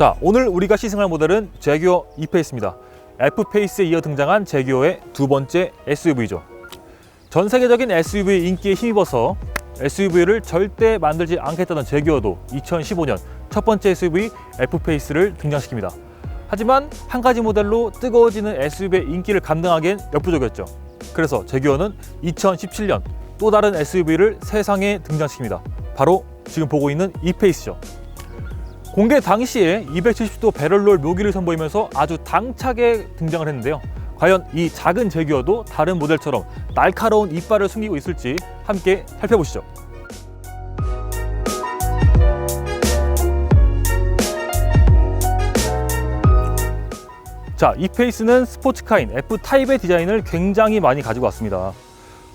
자, 오늘 우리가 시승할 모델은 제규어 E페이스입니다. F페이스에 이어 등장한 제규어의 두 번째 SUV죠. 전 세계적인 SUV 인기에 힘입어서 SUV를 절대 만들지 않겠다던 제규어도 2015년 첫 번째 SUV F페이스를 등장시킵니다. 하지만 한 가지 모델로 뜨거워지는 SUV의 인기를 감당하기엔 역부족이었죠. 그래서 제규어는 2017년 또 다른 SUV를 세상에 등장시킵니다. 바로 지금 보고 있는 E페이스죠. 공개 당시에 270도 배럴롤 묘기를 선보이면서 아주 당차게 등장을 했는데요. 과연 이 작은 제규어도 다른 모델처럼 날카로운 이빨을 숨기고 있을지 함께 살펴보시죠. 자, E페이스는 스포츠카인 F타입의 디자인을 굉장히 많이 가지고 왔습니다.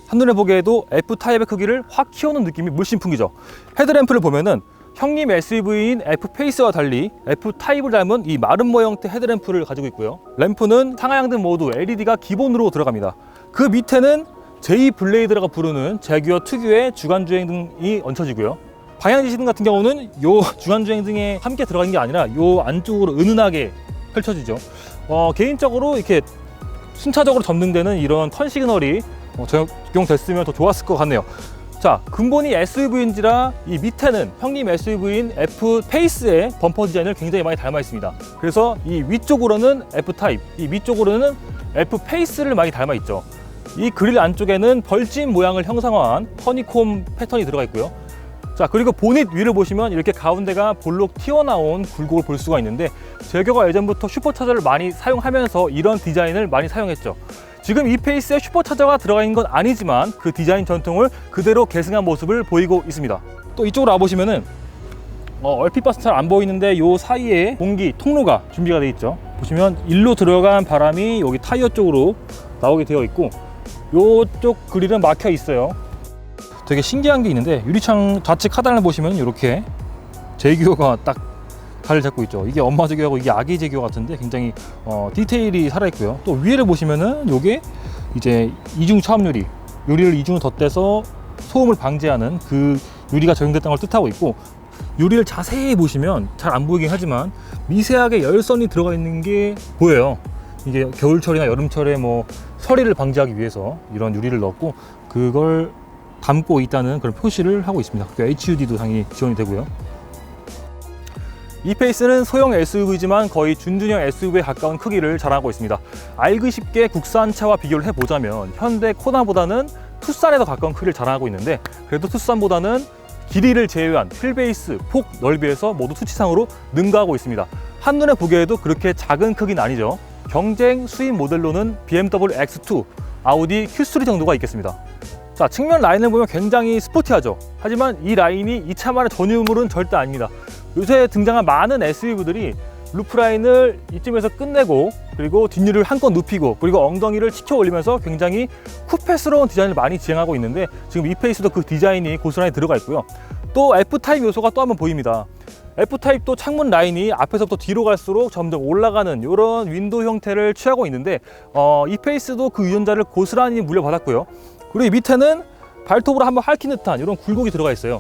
한눈에 보기에도 F타입의 크기를 확 키워놓은 느낌이 물씬 풍기죠. 헤드램프를 보면은 형님 SUV인 F페이스와 달리 F타입을 닮은 이 마름모 형태 헤드램프를 가지고 있고요. 램프는 상하향등 모두 LED가 기본으로 들어갑니다. 그 밑에는 J 블레이드라고 부르는 제규어 특유의 주간주행등이 얹혀지고요. 방향지시등 같은 경우는 요 주간주행등에 함께 들어가는 게 아니라 요 안쪽으로 은은하게 펼쳐지죠. 개인적으로 이렇게 순차적으로 점등되는 이런 턴 시그널이 적용됐으면 더 좋았을 것 같네요. 자, 근본이 SUV인지라 이 밑에는 형님 SUV인 F페이스의 범퍼 디자인을 굉장히 많이 닮아 있습니다. 그래서 이 위쪽으로는 F타입, 이 밑쪽으로는 F페이스를 많이 닮아 있죠. 이 그릴 안쪽에는 벌집 모양을 형상화한 허니콤 패턴이 들어가 있고요. 자, 그리고 보닛 위를 보시면 이렇게 가운데가 볼록 튀어나온 굴곡을 볼 수가 있는데 제규어가 예전부터 슈퍼차저를 많이 사용하면서 이런 디자인을 많이 사용했죠. 지금 E페이스에 슈퍼차저가 들어가 있는 건 아니지만 그 디자인 전통을 그대로 계승한 모습을 보이고 있습니다. 또 이쪽으로 와보시면은 얼핏 봐서 잘 안 보이는데 요 사이에 공기 통로가 준비가 되어 있죠. 보시면 일로 들어간 바람이 여기 타이어 쪽으로 나오게 되어 있고 요쪽 그릴은 막혀 있어요. 되게 신기한 게 있는데 유리창 좌측 하단을 보시면 이렇게 제규어가 딱 자리를 잡고 있죠. 이게 엄마 제규어하고 이게 아기 제규어 같은데 굉장히 디테일이 살아있고요. 또 위에를 보시면은 요게 이제 이중 차음 유리를 이중으로 덧대서 소음을 방지하는 그 유리가 적용됐다는 걸 뜻하고 있고, 유리를 자세히 보시면 잘 안 보이긴 하지만 미세하게 열선이 들어가 있는 게 보여요. 이게 겨울철이나 여름철에 뭐 서리를 방지하기 위해서 이런 유리를 넣었고 그걸 담고 있다는 그런 표시를 하고 있습니다. HUD도 당연히 지원이 되고요. E페이스는 소형 SUV지만 거의 준중형 SUV에 가까운 크기를 자랑하고 있습니다. 알기 쉽게 국산차와 비교를 해보자면 현대 코나보다는 투싼에 더 가까운 크기를 자랑하고 있는데, 그래도 투싼보다는 길이를 제외한 휠베이스, 폭, 넓이에서 모두 수치상으로 능가하고 있습니다. 한눈에 보기에도 그렇게 작은 크기는 아니죠. 경쟁 수입 모델로는 BMW X2, 아우디 Q3 정도가 있겠습니다. 자, 측면 라인을 보면 굉장히 스포티하죠. 하지만 이 라인이 이 차만의 전유물은 절대 아닙니다. 요새 등장한 많은 SUV들이 루프라인을 이쯤에서 끝내고 그리고 뒷유리를 한껏 눕히고 그리고 엉덩이를 치켜 올리면서 굉장히 쿠페스러운 디자인을 많이 지향하고 있는데, 지금 E페이스도 그 디자인이 고스란히 들어가 있고요. 또 F타입 요소가 또 한번 보입니다. F타입도 창문 라인이 앞에서부터 뒤로 갈수록 점점 올라가는 이런 윈도우 형태를 취하고 있는데 E페이스도 그 유전자를 고스란히 물려받았고요. 그리고 이 밑에는 발톱으로 한번 핥힌 듯한 이런 굴곡이 들어가 있어요.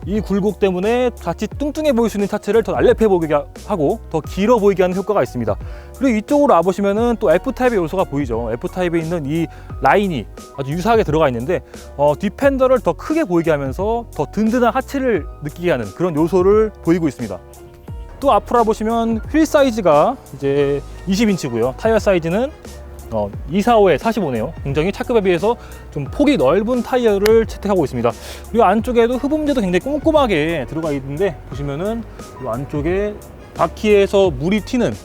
이 굴곡 때문에 같이 뚱뚱해 보일 수 있는 차체를 더 날렵해 보이게 하고 더 길어 보이게 하는 효과가 있습니다. 그리고 이쪽으로 와보시면은 또 F타입의 요소가 보이죠. F타입에 있는 이 라인이 아주 유사하게 들어가 있는데 뒷팬더를 더 크게 보이게 하면서 더 든든한 하체를 느끼게 하는 그런 요소를 보이고 있습니다. 또 앞으로 와보시면 휠 사이즈가 이제 20인치고요. 타이어 사이즈는 245에 45네요. 굉장히 차급에 비해서 좀 폭이 넓은 타이어를 채택하고 있습니다. 그리고 안쪽에도 흡음재도 굉장히 꼼꼼하게 들어가 있는데 보시면은 이 안쪽에 바퀴에서 물이 튀는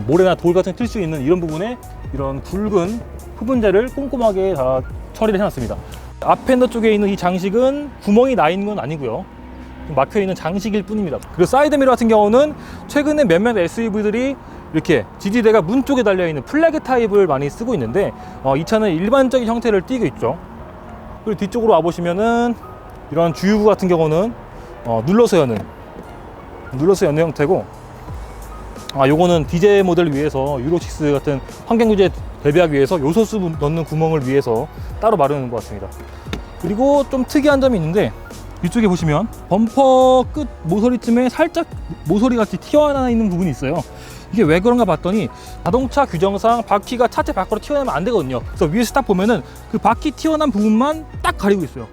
모래나 돌 같은 게 튈 수 있는 이런 부분에 이런 굵은 흡음재를 꼼꼼하게 다 처리를 해놨습니다. 앞팬더 쪽에 있는 이 장식은 구멍이 나 있는 건 아니고요. 막혀 있는 장식일 뿐입니다. 그리고 사이드미러 같은 경우는 최근에 몇몇 SUV들이 이렇게 지지대가 문 쪽에 달려있는 플래그 타입을 많이 쓰고 있는데 이 차는 일반적인 형태를 띠고 있죠. 그리고 뒤쪽으로 와보시면은 이런 주유구 같은 경우는 눌러서 여는 형태고, 요거는 디젤 모델을 위해서 유로6 같은 환경구조에 대비하기 위해서 요소수 넣는 구멍을 위해서 따로 마련한 것 같습니다. 그리고 좀 특이한 점이 있는데 위쪽에 보시면 범퍼 끝 모서리쯤에 살짝 모서리 같이 튀어나와 있는 부분이 있어요. 이게 왜 그런가 봤더니 자동차 규정상 바퀴가 차체 밖으로 튀어나오면 안 되거든요. 그래서 위에서 딱 보면은 그 바퀴 튀어나온 부분만 딱 가리고 있어요.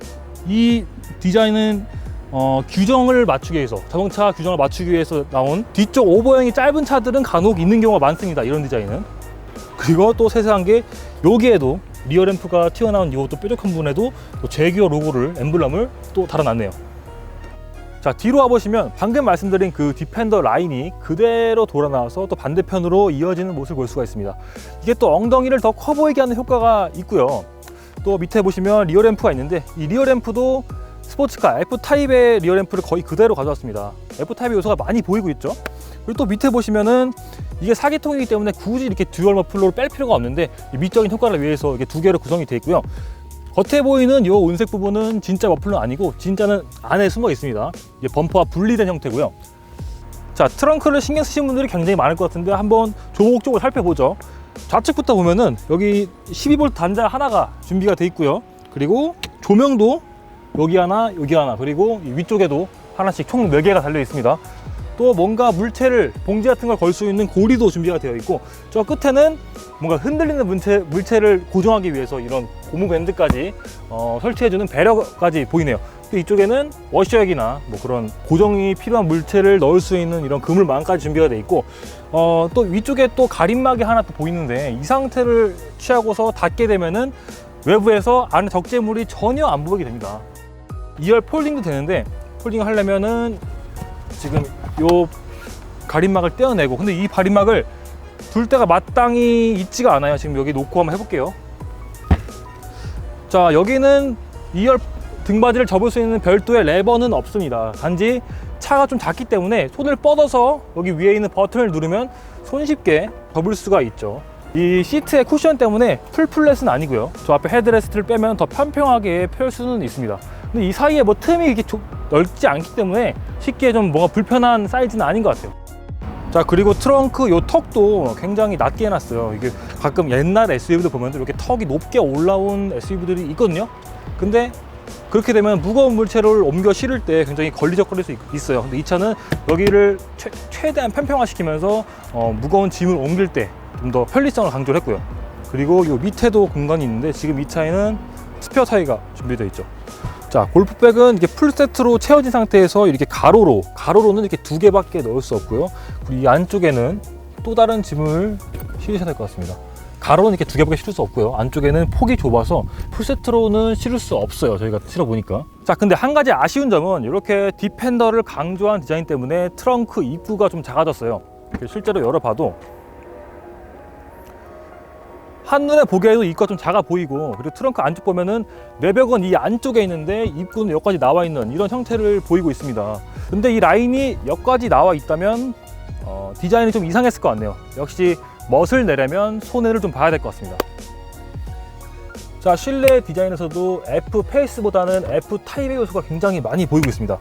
이 디자인은 규정을 맞추기 위해서, 자동차 규정을 맞추기 위해서 나온, 뒤쪽 오버형이 짧은 차들은 간혹 있는 경우가 많습니다. 이런 디자인은. 그리고 또 세세한 게 여기에도 리어램프가 튀어나온 이것도 뾰족한 부분에도 또 제규어 로고를, 엠블럼을 또 달아놨네요. 자, 뒤로 와보시면 방금 말씀드린 그 디펜더 라인이 그대로 돌아 나와서 또 반대편으로 이어지는 모습을 볼 수가 있습니다. 이게 또 엉덩이를 더 커 보이게 하는 효과가 있고요. 또 밑에 보시면 리어램프가 있는데, 이 리어램프도 스포츠카 F타입의 리어램프를 거의 그대로 가져왔습니다. F타입의 요소가 많이 보이고 있죠. 그리고 또 밑에 보시면은 이게 4기통이기 때문에 굳이 이렇게 듀얼 머플러로 뺄 필요가 없는데, 이 미적인 효과를 위해서 이렇게 두 개로 구성이 되어 있고요. 겉에 보이는 이 은색 부분은 진짜 머플러는 아니고 진짜는 안에 숨어 있습니다. 이게 범퍼와 분리된 형태고요. 자, 트렁크를 신경 쓰시는 분들이 굉장히 많을 것 같은데 한번 조목조목 살펴보죠. 좌측부터 보면은 여기 12V 단자 하나가 준비가 되어 있고요. 그리고 조명도 여기 하나, 그리고 이 위쪽에도 하나씩 총 4개가 달려 있습니다. 또 뭔가 물체를, 봉지 같은 걸 걸 수 있는 고리도 준비가 되어 있고, 저 끝에는 뭔가 흔들리는 물체를 고정하기 위해서 이런 고무 밴드까지 설치해주는 배려까지 보이네요. 또 이쪽에는 워셔액이나 뭐 그런 고정이 필요한 물체를 넣을 수 있는 이런 그물망까지 준비가 되어 있고, 또 위쪽에 또 가림막이 하나 또 보이는데, 이 상태를 취하고서 닫게 되면은 외부에서 안에 적재물이 전혀 안 보이게 됩니다. 2열 폴딩도 되는데, 폴딩을 하려면은 지금 요 가림막을 떼어내고, 근데 이 가림막을 둘 데가 마땅히 있지가 않아요. 지금 여기 놓고 한번 해볼게요. 자, 여기는 2열 등받이를 접을 수 있는 별도의 레버는 없습니다. 단지 차가 좀 작기 때문에 손을 뻗어서 여기 위에 있는 버튼을 누르면 손쉽게 접을 수가 있죠. 이 시트의 쿠션 때문에 풀플랫은 아니고요. 저 앞에 헤드레스트를 빼면 더 평평하게 펼 수는 있습니다. 근데 이 사이에 뭐 틈이 이렇게 넓지 않기 때문에 쉽게 좀 뭔가 불편한 사이즈는 아닌 것 같아요. 자, 그리고 트렁크 요 턱도 굉장히 낮게 해놨어요. 이게 가끔 옛날 SUV들 보면 이렇게 턱이 높게 올라온 SUV들이 있거든요. 근데 그렇게 되면 무거운 물체를 옮겨 실을 때 굉장히 걸리적거릴 수 있어요. 근데 이 차는 여기를 최대한 평평화시키면서 무거운 짐을 옮길 때 좀 더 편리성을 강조를 했고요. 그리고 요 밑에도 공간이 있는데, 지금 이 차에는 스페어 타이어가 준비되어 있죠. 자, 골프백은 이게 풀세트로 채워진 상태에서 이렇게 가로로는 이렇게 2개밖에 넣을 수 없고요. 그리고 이 안쪽에는 또 다른 짐을 실으셔야 될 것 같습니다. 가로는 이렇게 2개밖에 실을 수 없고요. 안쪽에는 폭이 좁아서 풀세트로는 실을 수 없어요. 저희가 실어보니까. 자, 근데 한 가지 아쉬운 점은 이렇게 디펜더를 강조한 디자인 때문에 트렁크 입구가 좀 작아졌어요. 실제로 열어봐도 한눈에 보기에도 입구가 좀 작아 보이고, 그리고 트렁크 안쪽 보면은 내벽은 이 안쪽에 있는데 입구는 여기까지 나와 있는 이런 형태를 보이고 있습니다. 근데 이 라인이 여기까지 나와 있다면 디자인이 좀 이상했을 것 같네요. 역시 멋을 내려면 손해를 좀 봐야 될 것 같습니다. 자, 실내 디자인에서도 F 페이스보다는 F 타입의 요소가 굉장히 많이 보이고 있습니다.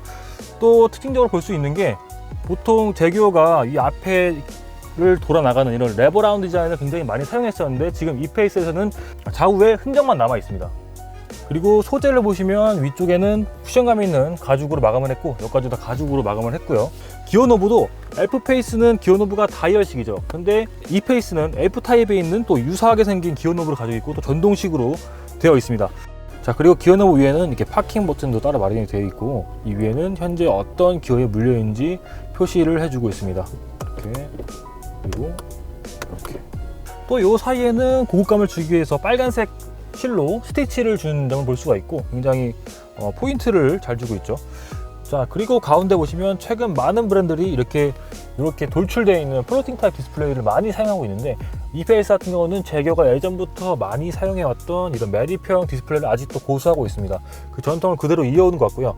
또 특징적으로 볼 수 있는 게, 보통 제규어가 이 앞에 를 돌아 나가는 이런 레버라운드 디자인을 굉장히 많이 사용했었는데, 지금 이 페이스에서는 좌우에 흔적만 남아 있습니다. 그리고 소재를 보시면 위쪽에는 쿠션감 있는 가죽으로 마감을 했고, 여기까지 다 가죽으로 마감을 했고요. 기어 노브도 F 페이스는 기어 노브가 다이얼식이죠. 근데 이 페이스는 F 타입에 있는 또 유사하게 생긴 기어 노브를 가지고 있고, 또 전동식으로 되어 있습니다. 자, 그리고 기어 노브 위에는 이렇게 파킹 버튼도 따로 마련이 되어 있고, 이 위에는 현재 어떤 기어에 물려 있는지 표시를 해주고 있습니다. 이렇게. 그리고 이렇게 또 이 사이에는 고급감을 주기 위해서 빨간색 실로 스티치를 준 점을 볼 수가 있고, 굉장히 포인트를 잘 주고 있죠. 자, 그리고 가운데 보시면 최근 많은 브랜드들이 이렇게 돌출되어 있는 플로팅 타입 디스플레이를 많이 사용하고 있는데, 이 페이스 같은 경우는 제규어가 예전부터 많이 사용해왔던 이런 메리평 디스플레이를 아직도 고수하고 있습니다. 그 전통을 그대로 이어오는 것 같고요.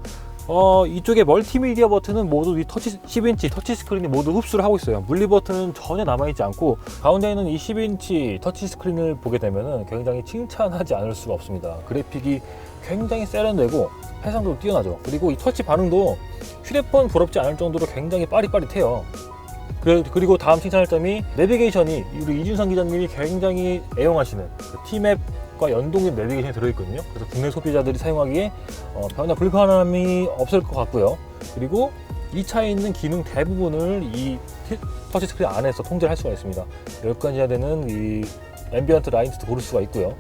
이쪽에 멀티미디어 버튼은 모두 이 10인치 터치 스크린이 모두 흡수를 하고 있어요. 물리 버튼은 전혀 남아있지 않고, 가운데 있는 이 10인치 터치 스크린을 보게 되면 굉장히 칭찬하지 않을 수가 없습니다. 그래픽이 굉장히 세련되고 해상도도 뛰어나죠. 그리고 이 터치 반응도 휴대폰 부럽지 않을 정도로 굉장히 빠릿빠릿해요. 그리고 다음 칭찬할 점이 내비게이션이 우리 이준성 기자님이 굉장히 애용하시는 그 T맵 과 연동된 내비게이션이 들어있거든요. 그래서 국내 소비자들이 사용하기에 전혀 불편함이 없을 것 같고요. 그리고 이 차에 있는 기능 대부분을 이 터치스크린 안에서 통제를 할 수가 있습니다. 10가지나 되는 이 앰비언트 라이트도 고를 수가 있고요.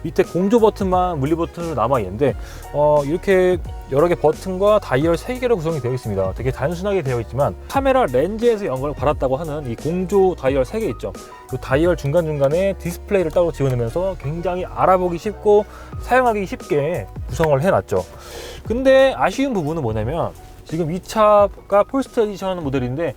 밑에 공조 버튼만 물리 버튼으로 남아 있는데 이렇게 여러 개 버튼과 다이얼 3개로 구성이 되어 있습니다. 되게 단순하게 되어 있지만 카메라 렌즈에서 영감을 받았다고 하는 이 공조 다이얼 3개 있죠. 그 다이얼 중간중간에 디스플레이를 따로 집어넣으면서 굉장히 알아보기 쉽고 사용하기 쉽게 구성을 해놨죠. 근데 아쉬운 부분은 뭐냐면 지금 이 차가 폴스트 에디션 모델인데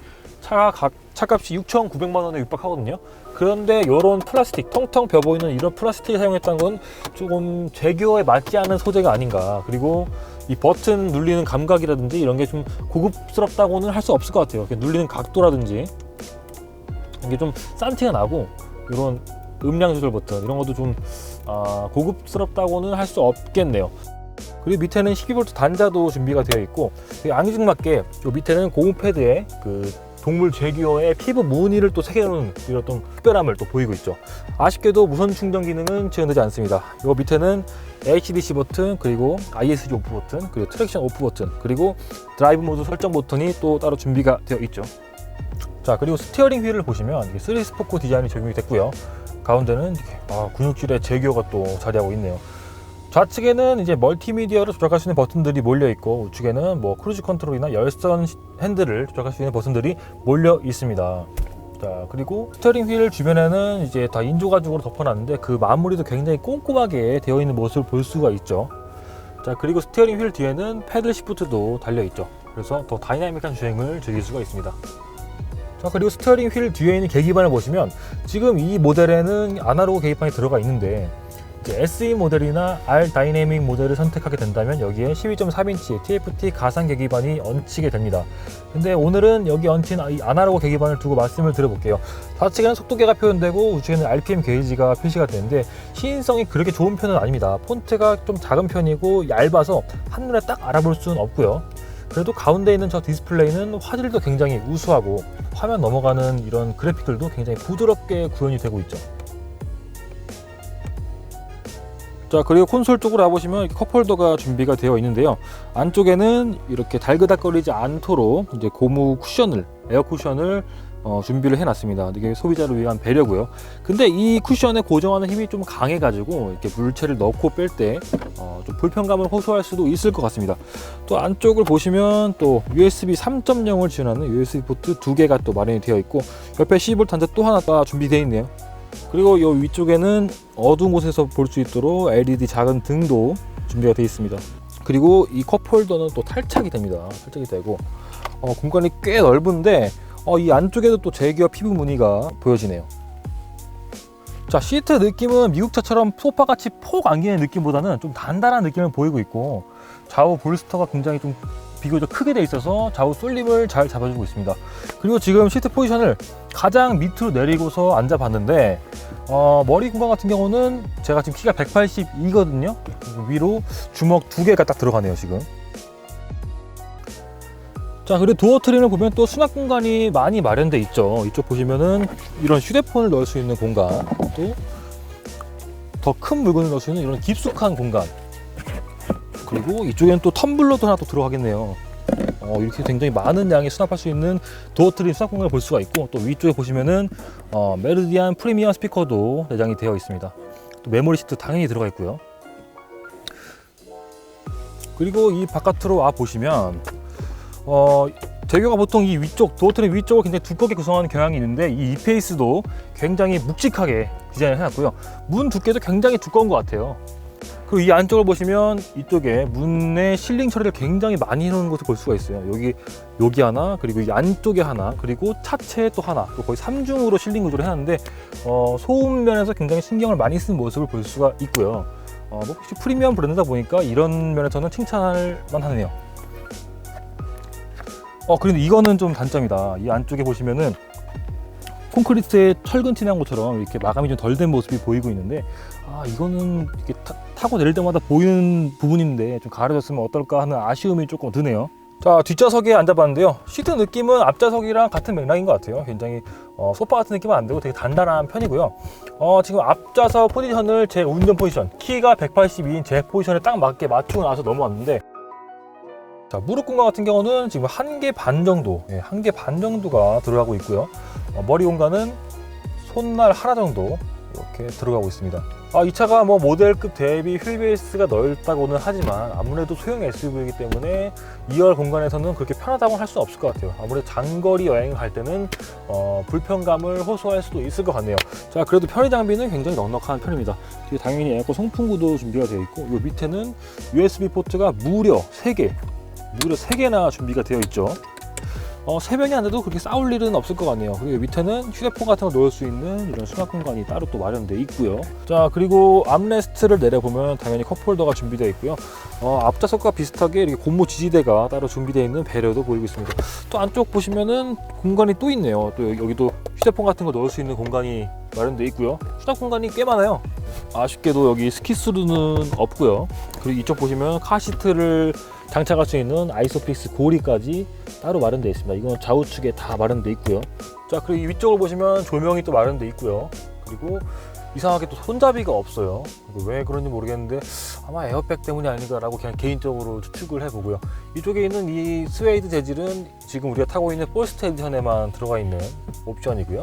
차값이 6,900만 원에 육박하거든요. 그런데 이런 플라스틱, 텅텅 비어 보이는 이런 플라스틱을 사용했다는 건 조금 제규어에 맞지 않은 소재가 아닌가. 그리고 이 버튼 눌리는 감각이라든지 이런 게 좀 고급스럽다고는 할 수 없을 것 같아요. 눌리는 각도라든지 이게 좀 싼티가 나고, 이런 음량 조절 버튼 이런 것도 좀 고급스럽다고는 할 수 없겠네요. 그리고 밑에는 12V 단자도 준비가 되어 있고, 앙증맞게 요 밑에는 고무 패드에 그 동물 제규어의 피부 무늬를 또 새겨놓은 이런 또 특별함을 또 보이고 있죠. 아쉽게도 무선 충전 기능은 지원되지 않습니다. 요 밑에는 HDC 버튼, 그리고 ISG 오프 버튼, 그리고 트랙션 오프 버튼, 그리고 드라이브 모드 설정 버튼이 또 따로 준비가 되어 있죠. 자, 그리고 스티어링 휠을 보시면 이게 3스포크 디자인이 적용이 됐고요. 가운데는 이렇게 근육질의 제규어가 또 자리하고 있네요. 좌측에는 이제 멀티미디어를 조작할 수 있는 버튼들이 몰려 있고, 우측에는 뭐 크루즈 컨트롤이나 열선 핸들을 조작할 수 있는 버튼들이 몰려 있습니다. 자, 그리고 스티어링 휠 주변에는 이제 다 인조 가죽으로 덮어놨는데 그 마무리도 굉장히 꼼꼼하게 되어 있는 모습을 볼 수가 있죠. 자, 그리고 스티어링 휠 뒤에는 패들 시프트도 달려 있죠. 그래서 더 다이나믹한 주행을 즐길 수가 있습니다. 자, 그리고 스티어링 휠 뒤에 있는 계기판을 보시면 지금 이 모델에는 아날로그 계기판이 들어가 있는데, SE 모델이나 R 다이내믹 모델을 선택하게 된다면 여기에 12.3인치 TFT 가상 계기판이 얹히게 됩니다. 근데 오늘은 여기 얹힌 이 아날로그 계기판을 두고 말씀을 드려볼게요. 좌측에는 속도계가 표현되고 우측에는 RPM 게이지가 표시가 되는데 시인성이 그렇게 좋은 편은 아닙니다. 폰트가 좀 작은 편이고 얇아서 한눈에 딱 알아볼 수는 없고요. 그래도 가운데 있는 저 디스플레이는 화질도 굉장히 우수하고 화면 넘어가는 이런 그래픽들도 굉장히 부드럽게 구현이 되고 있죠. 자, 그리고 콘솔 쪽으로 와보시면 컵홀더가 준비가 되어 있는데요. 안쪽에는 이렇게 달그닥거리지 않도록 이제 고무 쿠션을, 에어 쿠션을 준비를 해놨습니다. 이게 소비자를 위한 배려고요. 근데 이 쿠션에 고정하는 힘이 좀 강해가지고 이렇게 물체를 넣고 뺄 때 좀 불편감을 호소할 수도 있을 것 같습니다. 또 안쪽을 보시면 또 USB 3.0을 지원하는 USB 포트 2개가 또 마련이 되어 있고, 옆에 12V 단자 또 하나 준비되어 있네요. 그리고 이 위쪽에는 어두운 곳에서 볼 수 있도록 LED 작은 등도 준비가 되어 있습니다. 그리고 이 컵홀더는 또 탈착이 됩니다. 탈착이 되고 공간이 꽤 넓은데 이 안쪽에도 또 제규어 피부 무늬가 보여지네요. 자, 시트 느낌은 미국 차처럼 소파같이 폭 안기는 느낌보다는 좀 단단한 느낌을 보이고 있고, 좌우 볼스터가 굉장히 좀 비교적 크게 돼 있어서 좌우 쏠림을 잘 잡아주고 있습니다. 그리고 지금 시트 포지션을 가장 밑으로 내리고서 앉아봤는데 머리 공간 같은 경우는 제가 지금 키가 182거든요. 위로 주먹 2개가 딱 들어가네요 지금. 자, 그리고 도어 트림을 보면 또 수납 공간이 많이 마련돼 있죠. 이쪽 보시면은 이런 휴대폰을 넣을 수 있는 공간, 또 더 큰 물건을 넣을 수 있는 이런 깊숙한 공간, 그리고 이쪽에는 또 텀블러도 하나 또 들어가겠네요. 이렇게 굉장히 많은 양의 수납할 수 있는 도어 트림 수납 공간을 볼 수가 있고, 또 위쪽에 보시면은 메르디안 프리미엄 스피커도 내장이 되어 있습니다. 또 메모리 시트 당연히 들어가 있고요. 그리고 이 바깥으로 와 보시면 제규어가 보통 이 위쪽 도어 트림 위쪽을 굉장히 두껍게 구성하는 경향이 있는데, 이 이페이스도 굉장히 묵직하게 디자인을 해놨고요. 문 두께도 굉장히 두꺼운 것 같아요. 그리고 이 안쪽을 보시면 이쪽에 문에 실링 처리를 굉장히 많이 해놓은 것을 볼 수가 있어요. 여기 하나, 그리고 이 안쪽에 하나, 그리고 차체에 또 하나, 또 거의 3중으로 실링 구조를 해놨는데 소음 면에서 굉장히 신경을 많이 쓴 모습을 볼 수가 있고요. 혹시 프리미엄 브랜드다 보니까 이런 면에서는 칭찬할 만하네요. 그런데 이거는 좀 단점이다. 이 안쪽에 보시면은 콘크리트에 철근 튀난 것처럼 이렇게 마감이 좀 덜 된 모습이 보이고 있는데, 이거는 이렇게 타고 내릴 때마다 보이는 부분인데 좀 가려졌으면 어떨까 하는 아쉬움이 조금 드네요. 자, 뒷좌석에 앉아봤는데요. 시트 느낌은 앞좌석이랑 같은 맥락인 것 같아요. 굉장히 소파 같은 느낌은 안 들고 되게 단단한 편이고요. 지금 앞좌석 포지션을 제 운전 포지션, 키가 182인 제 포지션에 딱 맞게 맞추고 나서 넘어왔는데, 자, 무릎 공간 같은 경우는 지금 1개 반 정도, 1개 반 정도가 들어가고 있고요. 머리 공간은 손날 하나 정도 이렇게 들어가고 있습니다. 이 차가 뭐 모델급 대비 휠베이스가 넓다고는 하지만 아무래도 소형 SUV이기 때문에 2열 공간에서는 그렇게 편하다고 할 수는 없을 것 같아요. 아무래도 장거리 여행을 갈 때는 불편감을 호소할 수도 있을 것 같네요. 자, 그래도 편의 장비는 굉장히 넉넉한 편입니다. 뒤에 당연히 에어컨 송풍구도 준비가 되어 있고, 요 밑에는 USB 포트가 무려 3개나 준비가 되어 있죠. 새벽에 안 돼도 그렇게 싸울 일은 없을 것 같네요. 그리고 밑에는 휴대폰 같은 거 넣을 수 있는 이런 수납 공간이 따로 또 마련되어 있고요. 자, 그리고 암레스트를 내려보면 당연히 컵홀더가 준비되어 있고요. 앞좌석과 비슷하게 이렇게 고무 지지대가 따로 준비되어 있는 배려도 보이고 있습니다. 또 안쪽 보시면은 공간이 또 있네요. 또 여기도 휴대폰 같은 거 넣을 수 있는 공간이 마련되어 있고요. 수납 공간이 꽤 많아요. 아쉽게도 여기 스키스루는 없고요. 그리고 이쪽 보시면 카시트를 장착할 수 있는 아이소픽스 고리까지 따로 마련되어 있습니다. 이건 좌우측에 다 마련되어 있고요. 자, 그리고 이 위쪽을 보시면 조명이 또 마련되어 있고요. 그리고 이상하게 또 손잡이가 없어요. 왜 그런지 모르겠는데 아마 에어백 때문이 아닌가라고 그냥 개인적으로 추측을 해보고요. 이쪽에 있는 이 스웨이드 재질은 지금 우리가 타고 있는 폴스터 에디션에만 들어가 있는 옵션이고요.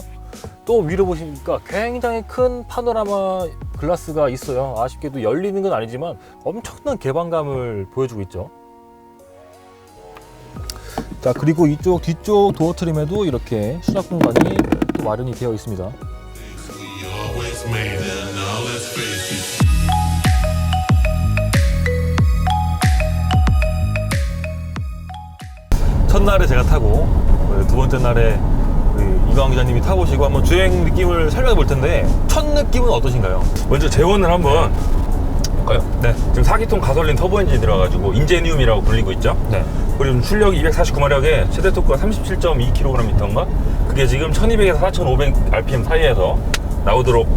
또 위로 보시니까 굉장히 큰 파노라마 글라스가 있어요. 아쉽게도 열리는 건 아니지만 엄청난 개방감을 보여주고 있죠. 자, 그리고 이쪽 뒤쪽 도어 트림에도 이렇게 수납 공간이 또 마련이 되어 있습니다. 첫날에 제가 타고 두 번째 날에 우리 이광 기자님이 타보시고 한번 주행 느낌을 설명해 볼 텐데, 첫 느낌은 어떠신가요? 먼저 재원을 한번 볼까요? 네. 지금 4기통 가솔린 터보 엔진이 들어가지고 인제니움이라고 불리고 있죠. 네. 그리고 출력이 249마력에 최대 토크가 37.2kgm인가? 그게 지금 1200에서 4500 rpm 사이에서 나오도록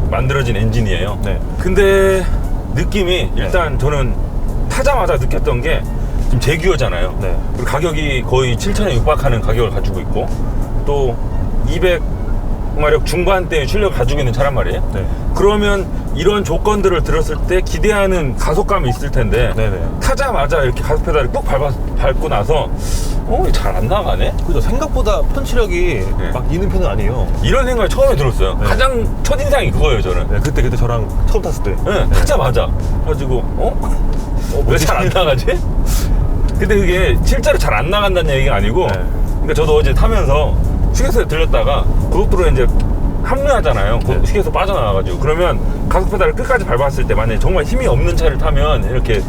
만들어진 엔진이에요. 네. 근데 느낌이 일단 저는 타자마자 느꼈던 게 지금 제규어잖아요. 네. 그리고 가격이 거의 7,000에 육박하는 가격을 가지고 있고, 또 200마력 중반대의 출력을 가지고 있는 차란 말이에요. 네. 그러면 이런 조건들을 들었을 때 기대하는 가속감이 있을 텐데, 네네. 타자마자 이렇게 가속 페달을 꾹 밟고 나서 잘 안 나가네? 그죠. 생각보다 펀치력이 막 있는 편은 아니에요. 이런 생각이 처음에 들었어요. 네. 가장 첫인상이 그거예요, 저는. 네, 그때 저랑 처음 탔을 때. 네, 타자마자. 그래가지고 왜 잘 안 나가지? 근데 그게 실제로 잘 안 나간다는 얘기가 아니고, 그러니까 저도 어제 타면서 휴게소에 들렸다가 고속도로에 이제 합류하잖아요. 네. 휴게소 빠져나와가지고. 그러면 가속 페달을 끝까지 밟았을 때 만약에 정말 힘이 없는 차를 타면 이렇게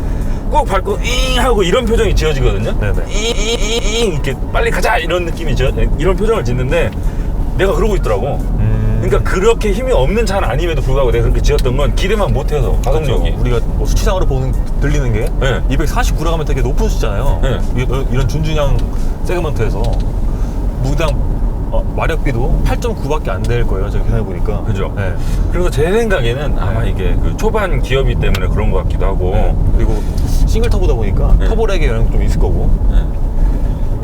꼭 밟고 잉 하고 이런 표정이 지어지거든요. 네네. 잉 이렇게 빨리 가자 이런 느낌이 이런 표정을 짓는데 내가 그러고 있더라고. 그러니까 그렇게 힘이 없는 차는 아님에도 불구하고 내가 그렇게 지었던 건 기대만 못해서 가속력이. 그렇죠. 우리가 뭐 수치상으로 들리는 게 네. 249라 하면 되게 높은 숫자잖아요. 네. 이런 준준형 세그먼트에서 무당 마력비도 8.9밖에 안 될 거예요. 제가 계산해 보니까. 그죠? 네. 그래서 제 생각에는 아마 이게 그 초반 기업이 때문에 그런 것 같기도 하고. 그리고 싱글 터보다 보니까 네. 터보렉의 영향도 좀 있을 거고.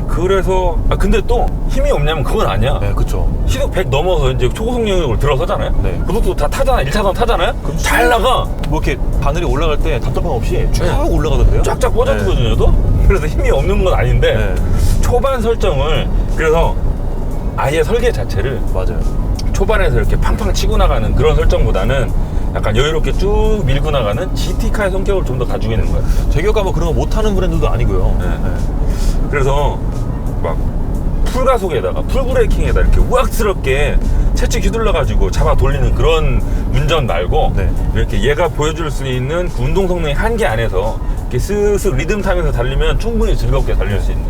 그래서 근데 또 힘이 없냐면 그건 아니야. 네, 그렇죠. 시속 100 넘어서 이제 초고속 영역을 들어서잖아요. 네. 그것도 다 타잖아. 1차선 타잖아요. 그럼 잘 나가. 뭐 이렇게 바늘이 올라갈 때 답답함 없이 쫙 올라가던데요? 쫙쫙 뻗어주거든요, 또. 그래서 힘이 없는 건 아닌데 네. 초반 설정을 그래서 아예 설계 자체를 맞아요. 초반에서 이렇게 팡팡 치고 나가는 그런 설정보다는 약간 여유롭게 쭉 밀고 나가는 GT카의 성격을 좀 더 가지고 있는 거예요. 제격가 뭐 그런 거 못하는 브랜드도 아니고요. 네. 그래서 막 풀가속에다가 풀브레이킹에다 이렇게 우악스럽게 채찍 휘둘러가지고 잡아 돌리는 그런 운전 말고 네. 이렇게 얘가 보여줄 수 있는 그 운동 성능의 한계 안에서 이렇게 쓱쓱 리듬 타면서 달리면 충분히 즐겁게 달릴 수 있는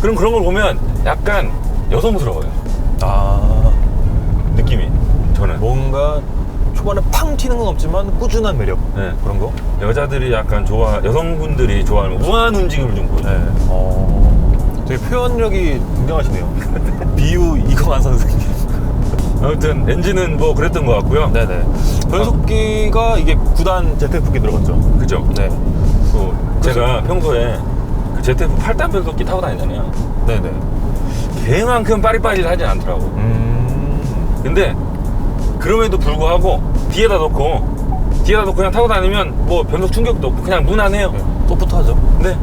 그런 걸 보면 약간 여성스러워요. 느낌이 저는 뭔가 초반에 팡 튀는 건 없지만 꾸준한 매력. 네. 그런 거. 여자들이 약간 여성분들이 좋아하는 우아한 움직임을 좀 보여요. 되게 표현력이 굉장하시네요. 비유 이광한 선생님. 아무튼 엔진은 뭐 그랬던 것 같고요. 네네. 변속기가 이게 9단 ZF기 들어갔죠. 그죠? 네. 제가 평소에 ZF 8단 변속기 타고 다니잖아요. 네네. 걔만큼 빠릿빠릿하진 않더라고. 근데 그럼에도 불구하고 뒤에다 놓고 그냥 타고 다니면 뭐 변속 충격도 없고 그냥 무난해요. 네. 소프트하죠. 네.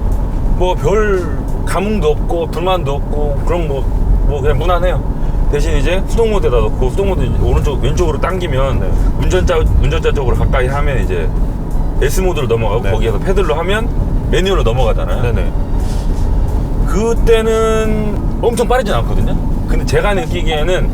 뭐 별 감흥도 없고 불만도 없고 그런 뭐 그냥 무난해요. 대신 이제 수동 모드에다 놓고 수동 모드 오른쪽 왼쪽으로 당기면 네. 운전자 쪽으로 가까이 하면 이제 S 모드로 넘어가고 네. 거기에서 패들로 하면 매뉴얼로 넘어가잖아요. 네네. 그때는 엄청 빠르진 않거든요. 근데 제가 느끼기에는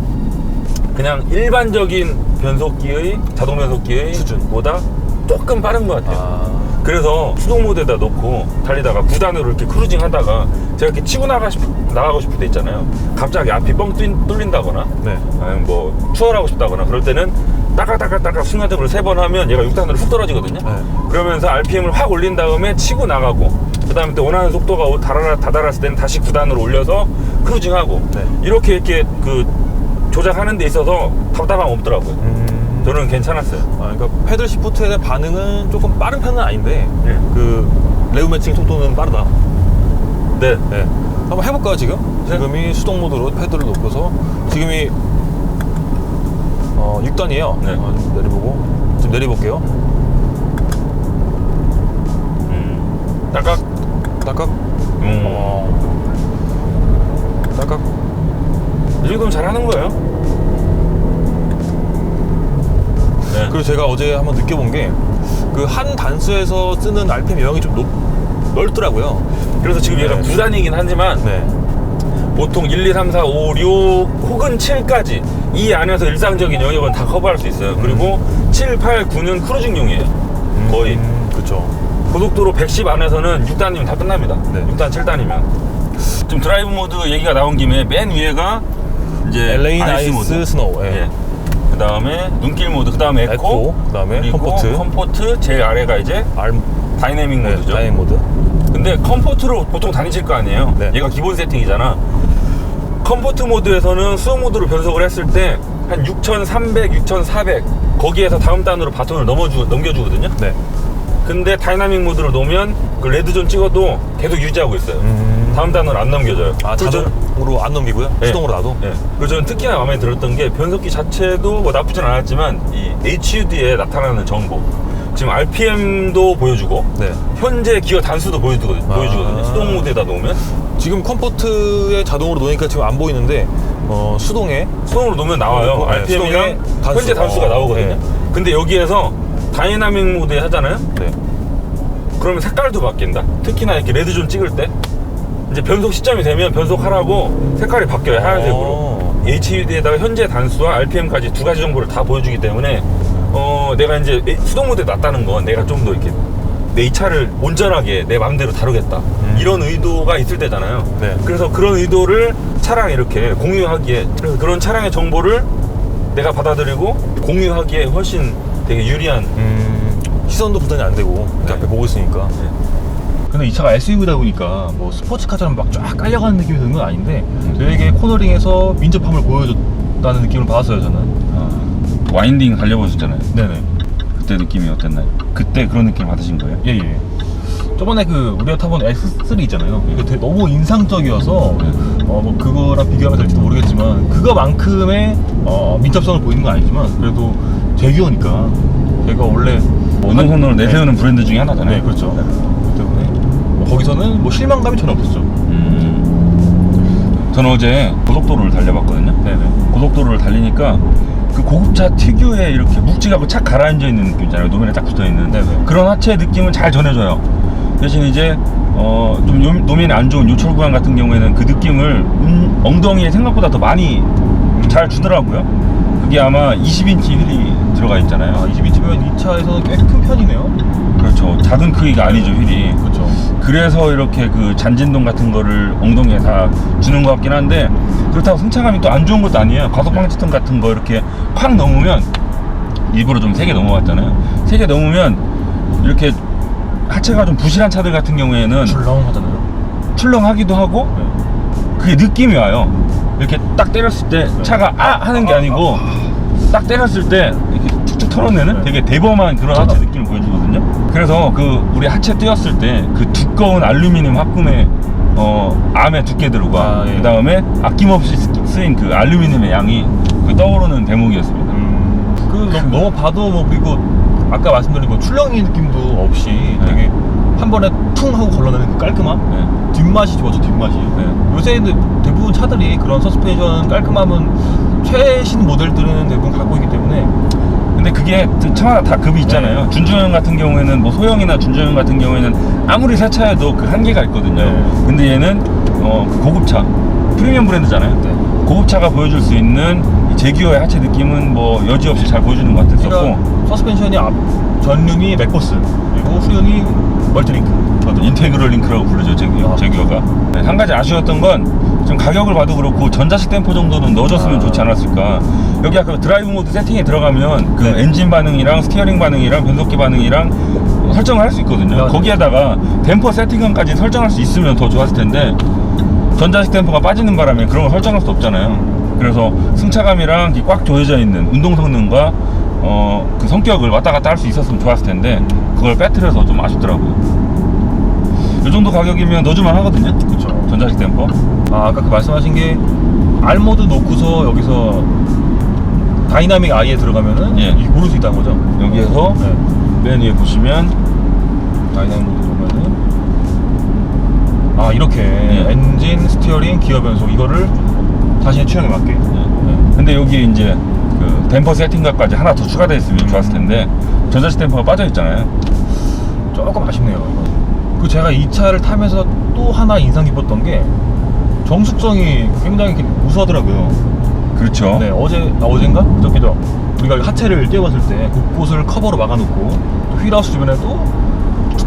그냥 일반적인 변속기의 자동 변속기의 수준보다 조금 빠른 것 같아요. 아. 그래서 수동 모드에다 놓고 달리다가 9단으로 이렇게 크루징 하다가 제가 이렇게 치고 나가고 싶을 때 있잖아요. 갑자기 앞이 뻥 뚫린다거나 네. 아니면 뭐 추월하고 싶다거나 그럴 때는 따깍따깍따깍 순간적으로 3번 하면 얘가 6단으로 훅 떨어지거든요. 네. 그러면서 RPM을 확 올린 다음에 치고 나가고 그 다음에 또 원하는 속도가 다다랐을 때는 다시 9단으로 올려서 크루징하고 네. 이렇게 그 조작하는 데 있어서 답답함 없더라고요. 저는 괜찮았어요. 아, 그러니까 패들 시프트에 대한 반응은 조금 빠른 편은 아닌데 네. 그 레브 매칭 속도는 빠르다. 네. 네. 한번 해볼까요 지금? 네. 지금이 수동 모드로 패드를 놓고서 지금이 6단이에요. 네. 좀 내려보고 지금 내려볼게요. 딱깍. 딸깍. 딸깍. 이 정도면 잘하는 거예요. 네. 그리고 제가 어제 한번 느껴본 게 그 한 단수에서 쓰는 RPM 영역이 좀 넓더라고요. 그래서 지금 얘가 네. 9단이긴 하지만 네. 보통 1, 2, 3, 4, 5, 6 혹은 7까지 이 안에서 일상적인 영역은 다 커버할 수 있어요. 그리고 7, 8, 9는 크루징용이에요. 거의. 그렇죠. 고속도로 110 안에서는 6단이면 다 끝납니다. 네. 6단, 7단이면. 지금 드라이브 모드 얘기가 나온 김에 맨 위에가 이제 LA 나이스 모드. 스노우. 예. 예. 그 다음에 눈길 모드, 그 다음에 에코, 그다음에 그리고 컴포트, 제일 아래가 이제 다이내믹 네, 모드죠. 다이내믹 모드. 근데 컴포트로 보통 다니실 거 아니에요. 네. 얘가 기본 세팅이잖아. 컴포트 모드에서는 수동 모드로 변속을 했을 때 한 6,300, 6,400 거기에서 다음 단으로 바톤을 넘겨주거든요. 네. 근데 다이나믹 모드로 놓으면 그 레드존 찍어도 계속 유지하고 있어요. 다음 단으로 안 넘겨져요. 아, 자동으로 안 넘기고요? 네. 수동으로 놔도? 네. 그리고 저는 특히나 마음에 들었던 게 변속기 자체도 뭐 나쁘진 않았지만 이 HUD에 나타나는 정보, 지금 RPM도 보여주고 네. 현재 기어 단수도 보여주거든요. 수동 모드에다 놓으면. 지금 컴포트에 자동으로 놓으니까 지금 안 보이는데 수동으로 놓으면 나와요. 네, RPM이랑 수동에 단수. 현재 단수가 나오거든요. 네. 근데 여기에서 다이나믹 모드에 하잖아요. 네. 그러면 색깔도 바뀐다. 특히나 이렇게 레드존 찍을 때 이제 변속 시점이 되면 변속하라고 색깔이 바뀌어요. 하얀색으로. HUD에다가 현재 단수와 RPM까지 두 가지 정보를 다 보여주기 때문에 내가 이제 수동 모드에 놨다는 건 내가 좀 더 이렇게 내 이 차를 온전하게 내 마음대로 다루겠다 이런 의도가 있을 때잖아요. 네. 그래서 그런 의도를 차랑 이렇게 공유하기에, 그래서 그런 차량의 정보를 내가 받아들이고 공유하기에 훨씬 되게 유리한. 시선도 분산이 안 되고 이렇게 네. 앞에 보고 있으니까. 네. 근데 이 차가 SUV다 보니까 뭐 스포츠카처럼 막 쫙 깔려가는 느낌이 드는 건 아닌데 되게 코너링에서 민첩함을 보여줬다는 느낌을 받았어요 저는. 와인딩 달려보셨잖아요. 네네. 그때 느낌이 어땠나요? 그때 그런 느낌 받으신 거예요? 예예. 저번에 그 우리가 타본 S3 있잖아요. 이거 되게 너무 인상적이어서 뭐 그거랑 비교하면 될지도 모르겠지만 그거만큼의 민첩성을 보이는 건 아니지만 그래도 제기어니까 제가 원래 언어선으로 내세우는 네. 브랜드 중에 하나잖아요. 네 그렇죠. 그렇기 때문에 뭐 거기서는 뭐 실망감이 전혀 없었죠. 저는 어제 고속도로를 달려봤거든요. 네네. 고속도로를 달리니까 그 고급차 특유의 이렇게 묵직하고 착 가라앉아 있는 느낌 있잖아요. 노면에 딱 붙어 있는 그런 하체의 느낌을 잘 전해줘요. 대신 이제 좀 노면이 안 좋은 요철 구간 같은 경우에는 그 느낌을 엉덩이에 생각보다 더 많이 잘 주더라고요. 그게 아마 20인치 휠이 들어가 있잖아요. 20인치면 이 차에서는 꽤 큰 편이네요. 그렇죠. 작은 크기가 아니죠, 휠이. 그렇죠. 그래서 이렇게 그 잔진동 같은 거를 엉덩이에 다 주는 것 같긴 한데, 그렇다고 승차감이 또 안 좋은 것도 아니에요. 과속방지턱 같은 거 이렇게 콱 넘으면, 일부러 좀 세게 넘어갔잖아요. 세게 넘으면 이렇게 하체가 좀 부실한 차들 같은 경우에는 출렁하잖아요. 출렁하기도 하고 그게 느낌이 와요. 이렇게 딱 때렸을 때 차가 하는 게 아니고 딱 때렸을 때 이렇게 툭툭 털어내는 되게 대범한 그런 하체 느낌을 보여주거든요. 그래서 그 우리 하체 띄었을 때 그 두꺼운 알루미늄 합금의 암의 두께들과 예. 그 다음에 아낌없이 쓰인 그 알루미늄의 양이 그 떠오르는 대목이었습니다. 너무 봐도 뭐 그리고 아까 말씀드린 그 출렁이 느낌도 없이 되게 한 번에 퉁 하고 걸러내는 그 깔끔함. 네. 뒷맛이 좋았죠, 뒷맛이. 네. 요새 대부분 차들이 그런 서스펜션 깔끔함은 최신 모델들은 대부분 갖고 있기 때문에. 근데 그게 차 다 급이 있잖아요. 네. 준중형 같은 경우에는 뭐 소형이나 준중형 같은 경우에는 아무리 새 차여도 그 한계가 있거든요. 네. 근데 얘는 그 고급차, 프리미엄 브랜드잖아요. 네. 고급차가 보여줄 수 있는 이 제기어의 하체 느낌은 뭐 여지없이 잘 보여주는 것 같았었고. 그러니까 서스펜션이 전륜이 맥버스, 그리고 후륜이 멀티링크. 인테그럴 링크라고 부르죠, 제기어가. 네, 한 가지 아쉬웠던 건 좀 가격을 봐도 그렇고 전자식 댐퍼 정도는 넣어줬으면 좋지 않았을까. 여기 아까 드라이브 모드 세팅에 들어가면 그 네. 엔진 반응이랑 스티어링 반응이랑 변속기 반응이랑 설정을 할 수 있거든요. 네. 거기에다가 댐퍼 세팅감까지 설정할 수 있으면 더 좋았을 텐데 전자식 댐퍼가 빠지는 바람에 그런 걸 설정할 수 없잖아요. 그래서 승차감이랑 꽉 조여져 있는 운동 성능과 그 성격을 왔다 갔다 할 수 있었으면 좋았을 텐데 그걸 빼뜨려서 좀 아쉽더라고요. 이 정도 가격이면 넣어줄만 하거든요. 그쵸. 전자식 댐퍼. 아까 그 말씀하신 게 R 모드 놓고서 여기서 다이나믹 I에 들어가면은 예. 이게 고를 수 있다는 거죠. 여기에서 네. 맨 위에 보시면 다이나믹 모드 보면은 이렇게 엔진, 스티어링, 기어 변속 이거를 자신의 취향에 맞게. 근데 여기에 이제 그 댐퍼 세팅각까지 하나 더 추가되어 있으면 좋았을 텐데 전자식 댐퍼가 빠져 있잖아요. 조금 아쉽네요. 이거. 그 제가 이 차를 타면서 또 하나 인상 깊었던 게 정숙성이 굉장히 우수하더라고요. 그렇죠. 네, 어젠가? 그저께죠. 우리가 하체를 떼어봤을 때 곳곳을 커버로 막아놓고 또 휠하우스 주변에도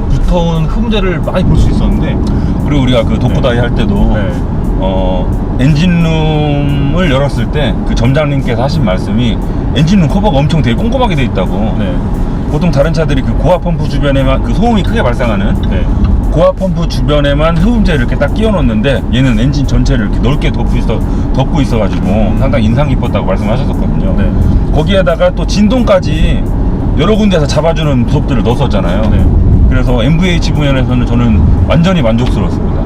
붙어온 흠재를 많이 볼 수 있었는데. 그리고 우리가 그 독보다이 할 때도 네. 엔진룸을 열었을 때 그 점장님께서 하신 말씀이 엔진룸 커버가 엄청 되게 꼼꼼하게 돼 있다고. 네. 보통 다른 차들이 그 고압 펌프 주변에만 그 소음이 크게 발생하는 네. 고압 펌프 주변에만 흡음재를 이렇게 딱 끼워 놓는데 얘는 엔진 전체를 이렇게 넓게 덮고 있어가지고 상당히 인상 깊었다고 말씀하셨었거든요. 네. 거기에다가 또 진동까지 여러 군데서 잡아주는 부속들을 넣었었잖아요. 네. 그래서 MVH 부분에서는 저는 완전히 만족스러웠습니다.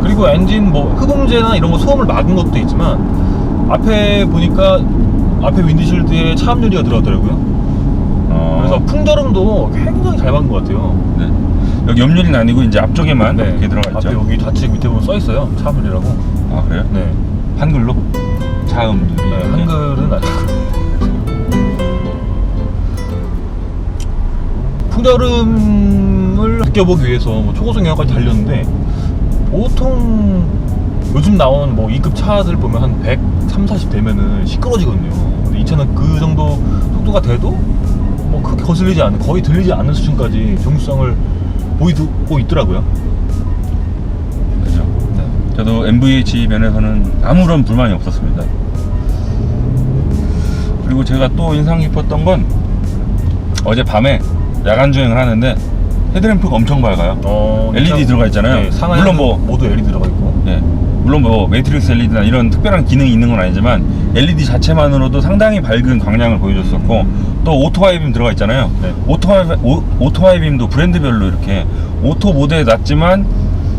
그리고 엔진 뭐 흡음재나 이런 거 소음을 막은 것도 있지만 앞에 보니까 앞에 윈드실드에 차압 유리가 들어갔더라고요. 그래서 풍절음도 굉장히 잘 막은 것 같아요. 네. 여기 옆유리는 아니고 이제 앞쪽에만 이렇게 들어가 있죠. 앞에 여기 좌측 밑에 보면 써 있어요. 차압 유리라고. 아 그래요? 네. 한글로? 차음 유리. 네, 한글은 아니고. 풍절음을 느껴보기 위해서 뭐 초고속 영하까지 달렸는데 보통 요즘 나오는 뭐 2급 차들 보면 한 130, 40 되면은 시끄러지거든요. 근데 이 차는 그 정도 속도가 돼도 뭐 크게 거슬리지 않는, 거의 들리지 않는 수준까지 정수성을 보이고 있더라고요. 그죠. 네. 저도 MVH 면에서는 아무런 불만이 없었습니다. 그리고 제가 또 인상 깊었던 건 어제 밤에 야간 주행을 하는데 헤드램프가 엄청 밝아요. LED 들어가 있잖아요. 네, 상하이 물론 뭐 모두 LED 들어가 있고. 네, 물론 뭐 매트릭스 LED나 이런 특별한 기능이 있는 건 아니지만 LED 자체만으로도 상당히 밝은 광량을 보여줬었고 또 오토 하이빔 들어가 있잖아요. 네. 오토 하이빔도 브랜드별로 이렇게 오토 모드에 놨지만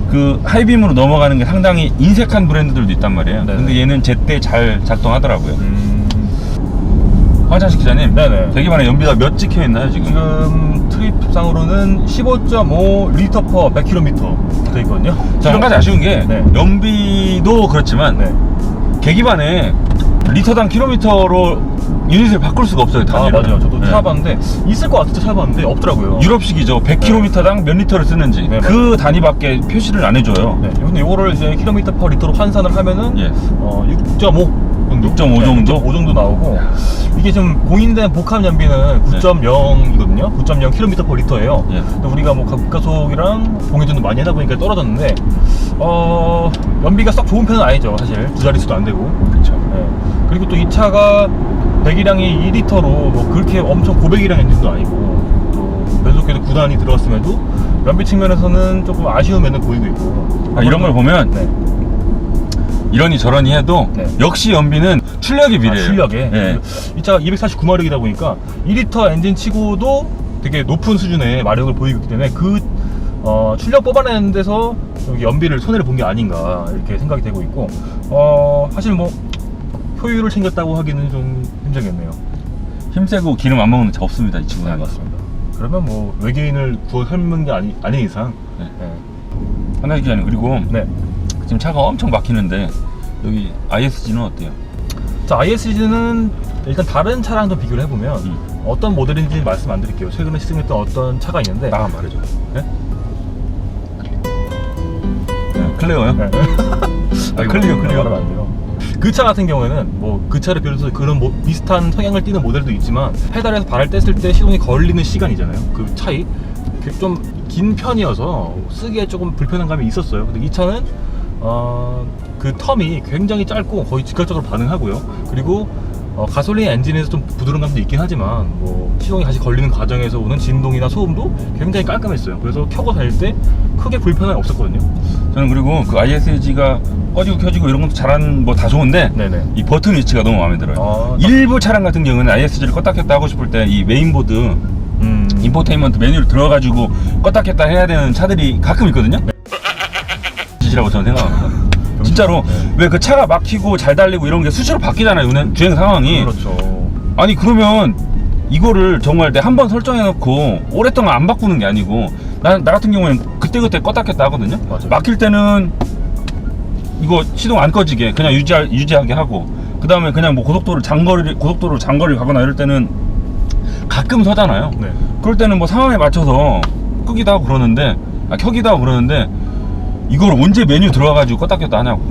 그 하이빔으로 넘어가는 게 상당히 인색한 브랜드들도 있단 말이에요. 네네. 근데 얘는 제때 잘 작동하더라고요. 황찬식 기자님, 네네. 대기반에 연비가 몇 찍혀 있나요 지금? 지금 트립상으로는 15.5 리터 퍼 100km 돼 있거든요. 자, 한 가지 아쉬운 게 네. 연비도 그렇지만 네. 계기반에 리터당 킬로미터로 유닛을 바꿀 수가 없어요. 단위를. 맞아요. 저도 네. 찾아봤는데 있을 것 같아서 찾아봤는데 없더라고요. 유럽식이죠. 100km당 몇 리터를 쓰는지 네, 그 단위밖에 표시를 안 해줘요. 네. 근데 이거를 이제 킬로미터 퍼 리터로 환산을 하면은 예. 6.5 정도. 6.5 정도? 6.5 정도 나오고 이게 지금 공인된 복합 연비는 9.0이거든요. 9.0 킬로미터 퍼 리터예요. 예. 근데 우리가 뭐 가속이랑 공회전도 많이 하다 보니까 떨어졌는데 연비가 썩 좋은 편은 아니죠. 사실 두 자릿수도 안 되고. 그렇죠. 네. 그리고 또 이 차가 배기량이 2리터로 뭐 그렇게 엄청 고배기량 엔진도 아니고 또 변속기도 9단이 들어갔음에도 연비 측면에서는 조금 아쉬운 면은 보이고 있고. 이런 걸 보면 네. 이러니 저러니 해도 네. 역시 연비는 출력이 비례해요. 출력에 예. 이 차가 249마력이다 보니까 2리터 엔진 치고도 되게 높은 수준의 마력을 보이기 때문에 그 출력 뽑아내는 데서 여기 연비를 손해를 본 게 아닌가 이렇게 생각이 되고 있고, 사실 뭐 효율을 챙겼다고 하기는 좀 힘들겠네요. 힘세고 기름 안 먹는 차 없습니다, 이 친구는. 맞습니다. 그러면 뭐 외계인을 구워 삶는 게 아닌 이상. 네. 네. 하나 얘기 아니고, 그리고 네. 지금 차가 엄청 막히는데 여기 ISG는 어때요? 자, ISG는 일단 다른 차랑 좀 비교를 해보면 어떤 모델인지 말씀 안 드릴게요. 최근에 시승했던 어떤 차가 있는데. 나가 말해줘. 네? 네, 클레어요? 네. 클리어. 말하면 안 돼요. 그 차 같은 경우에는 뭐 그 차를 비롯해서 그런 뭐 비슷한 성향을 띠는 모델도 있지만 페달에서 발을 뗐을 때 시동이 걸리는 시간이잖아요. 그 차이 좀 긴 편이어서 쓰기에 조금 불편한 감이 있었어요. 근데 이 차는 그 텀이 굉장히 짧고 거의 즉각적으로 반응하고요. 그리고 가솔린 엔진에서 좀 부드러운 감도 있긴 하지만 뭐 시동이 다시 걸리는 과정에서 오는 진동이나 소음도 굉장히 깔끔했어요. 그래서 켜고 다닐 때 크게 불편함이 없었거든요. 저는 그리고 그 ISG가 꺼지고 켜지고 이런 것도 잘하는 뭐 다 좋은데 네네. 이 버튼 위치가 너무 마음에 들어요. 아, 일부 차량 같은 경우는 ISG를 껐다 켰다 하고 싶을 때 이 메인보드 인포테인먼트 메뉴를 들어가지고 껐다 켰다 해야 되는 차들이 가끔 있거든요. 짓이라고 저는 생각합니다. 진짜로. 왜 그 차가 막히고 잘 달리고 이런 게 수시로 바뀌잖아요, 주행 상황이. 그렇죠. 아니 그러면 이거를 정말 내 한 번 설정해놓고 오랫동안 안 바꾸는 게 아니고, 나 같은 경우에는 그때그때 껐다 켰다 하거든요. 맞아요. 막힐 때는 이거 시동 안 꺼지게 그냥 유지하게 하고, 그 다음에 그냥 뭐 고속도로 장거리 가거나 이럴 때는 가끔 서잖아요. 네. 그럴 때는 뭐 상황에 맞춰서 끄기도 하고 그러는데, 켜기도 하고 그러는데, 이걸 언제 메뉴 들어가가지고 껐다 켰다 하냐고.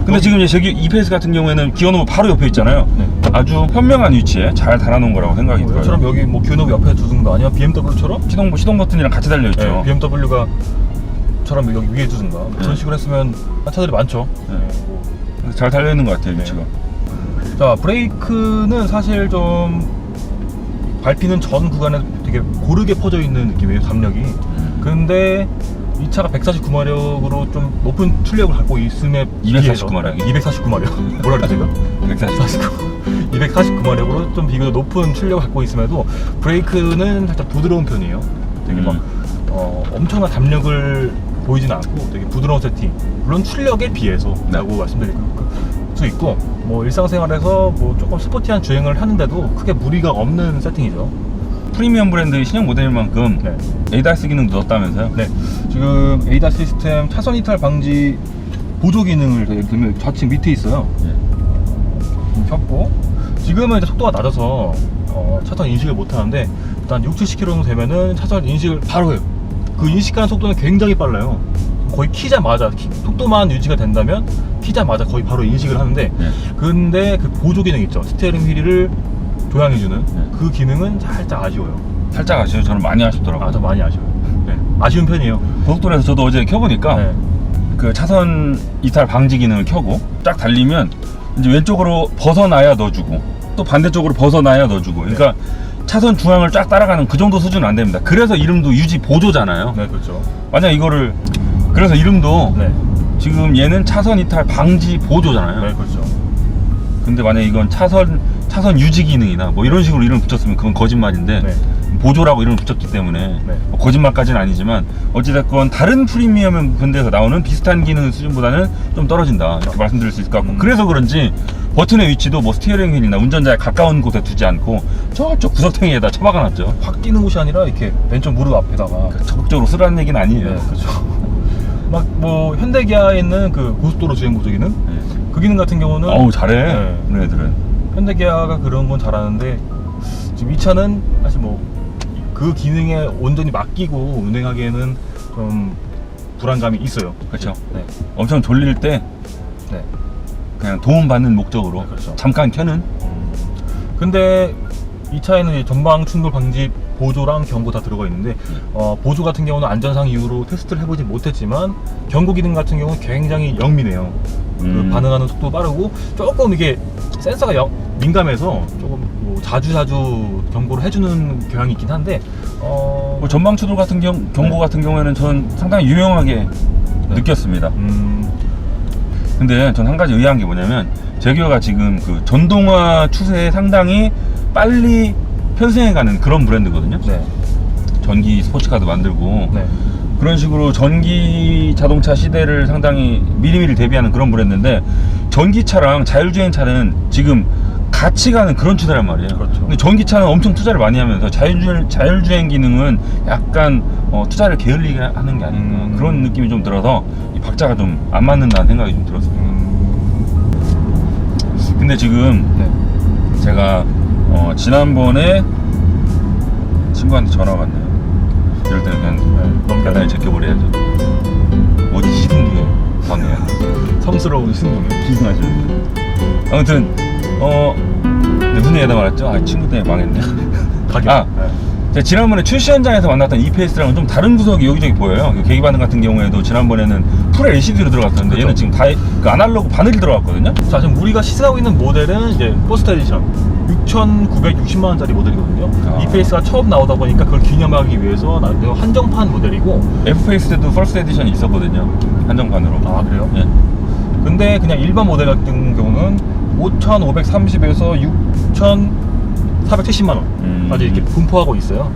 근데 지금 이제 저기 이페이스 같은 경우에는 기어노브 바로 옆에 있잖아요. 네. 아주 현명한 위치에 잘 달아놓은 거라고 생각이 들어요. 이처럼 여기 뭐 기어노브 옆에 두는 거 아니야? BMW처럼? 시동 버튼이랑 같이 달려있죠. 네, BMW가 처럼 여기 위에 두든가 그런 식으로 했으면 한 차들이 많죠. 네. 그래서 잘 달려있는 것 같아요, 네. 위치가. 자, 브레이크는 사실 좀 밟히는 전 구간에 되게 고르게 퍼져 있는 느낌이에요, 담력이. 근데 이 차가 149마력으로 좀 높은 출력을 갖고 있음에 249마력. 249마력. 뭐라 그랬어요? 249마력으로 좀 비교적 높은 출력을 갖고 있음에도 브레이크는 살짝 부드러운 편이에요. 되게 막 엄청난 담력을 보이진 않고 되게 부드러운 세팅. 물론 출력에 비해서라고 말씀드릴 수 있고, 뭐 일상생활에서 뭐 조금 스포티한 주행을 하는데도 크게 무리가 없는 세팅이죠. 프리미엄 브랜드 신형 모델인 만큼 네. ADAS 기능도 넣었다면서요? 네. 지금 ADAS 시스템 차선 이탈 방지 보조 기능을 보면 좌측 밑에 있어요. 네. 켰고, 지금은 이제 속도가 낮아서 차선 인식을 못 하는데, 일단 60-70km 정도 되면은 차선 인식을 바로 해요. 그 인식하는 속도는 굉장히 빨라요. 거의 키자마자 속도만 유지가 된다면 키자마자 거의 바로 인식을 하는데, 네. 근데 그 보조 기능 있죠. 스티어링 휠을 조향해주는 네. 그 기능은 살짝 아쉬워요. 살짝 아쉬워요. 저는 많이 아쉽더라고요. 저 많이 아쉬워요. 네. 아쉬운 편이에요. 고속도로에서 저도 어제 켜보니까 네. 그 차선 이탈 방지 기능을 켜고 딱 달리면 이제 왼쪽으로 벗어나야 넣어주고, 또 반대쪽으로 벗어나야 넣어주고, 그러니까 차선 중앙을 쫙 따라가는 그 정도 수준은 안 됩니다. 그래서 이름도 유지 보조잖아요. 네, 그렇죠. 만약 이거를, 그래서 이름도 네. 지금 얘는 차선 이탈 방지 보조잖아요. 네, 그렇죠. 근데 만약 이건 차선 유지 기능이나 뭐 이런 식으로 이름을 붙였으면 그건 거짓말인데, 네. 보조라고 이름을 붙였기 때문에 네. 뭐 거짓말까지는 아니지만 어찌됐건 다른 프리미엄 브랜드에서 나오는 비슷한 기능 수준보다는 좀 떨어진다, 이렇게 말씀드릴 수 있을 것 같고, 그래서 그런지 버튼의 위치도 뭐 스티어링 휠이나 운전자에 가까운 곳에 두지 않고 저쪽 구석탱이에다 처박아 놨죠. 확 뛰는 곳이 아니라 이렇게 왼쪽 무릎 앞에다가. 적극적으로 쓰라는 얘기는 아니에요. 네, 그렇죠. 막 뭐 현대기아에 있는 그 고속도로 주행 보조 기능, 그 기능 같은 경우는 어우 잘해. 네. 그런 애들은. 현대기아가 그런 건 잘하는데, 지금 이 차는 사실 뭐 그 기능에 온전히 맡기고 운행하기에는 좀 불안감이 있어요. 그렇죠. 네. 엄청 졸릴 때 네. 그냥 도움받는 목적으로 네, 그렇죠. 잠깐 켜는. 근데 이 차에는 이제 전방 충돌 방지 보조랑 경고 다 들어가 있는데, 보조 같은 경우는 안전상 이유로 테스트를 해보지 못했지만 경고 기능 같은 경우는 굉장히 영민해요. 그 반응하는 속도 빠르고, 조금 이게 센서가 민감해서 조금 뭐 자주 경고를 해주는 경향이 있긴 한데, 뭐 전방 추돌 같은 경고 네. 같은 경우에는 전 상당히 유용하게 느꼈습니다. 근데 전 한 가지 의아한 게 뭐냐면, 제규어가 지금 그 전동화 추세에 상당히 빨리 편승해가는 그런 브랜드거든요. 네. 전기 스포츠카도 만들고 네. 그런 식으로 전기 자동차 시대를 상당히 미리미리 대비하는 그런 브랜드인데 전기차랑 자율주행차는 지금 같이 가는 그런 추세란 말이에요. 그렇죠. 근데 전기차는 엄청 투자를 많이 하면서 자율주행 기능은 약간 투자를 게을리게 하는 게 아닌가 그런 느낌이 좀 들어서 이 박자가 좀 안 맞는다는 생각이 좀 들었어요. 근데 지금 네. 제가 지난번에 친구한테 전화가 왔네요. 이럴 때는 그냥 간단히 제껴버려야죠. 어디 시승중에 방해야. 성스러운 승부네. 기승하죠. 아무튼 근데 무슨 얘기하다 말았죠? 친구 때문에 망했네. 가격. 제가 지난번에 출시 현장에서 만났던 EPS랑은 좀 다른 구석이 여기저기 보여요. 계기반응 같은 경우에도 지난번에는 풀 LCD로 들어갔었는데 그렇죠. 얘는 지금 다 그 아날로그 바늘이 들어갔거든요. 자, 지금 우리가 시승하고 있는 모델은 이제 퍼스트 에디션 6,960만 원짜리 모델이거든요. EPS가 처음 나오다 보니까 그걸 기념하기 위해서 한정판 모델이고. Fpace 때도 퍼스트 에디션이 있었거든요. 한정판으로. 아, 그래요? 예. 근데 그냥 일반 모델 같은 경우는 5,530에서 6,470만 원까지 이렇게 분포하고 있어요.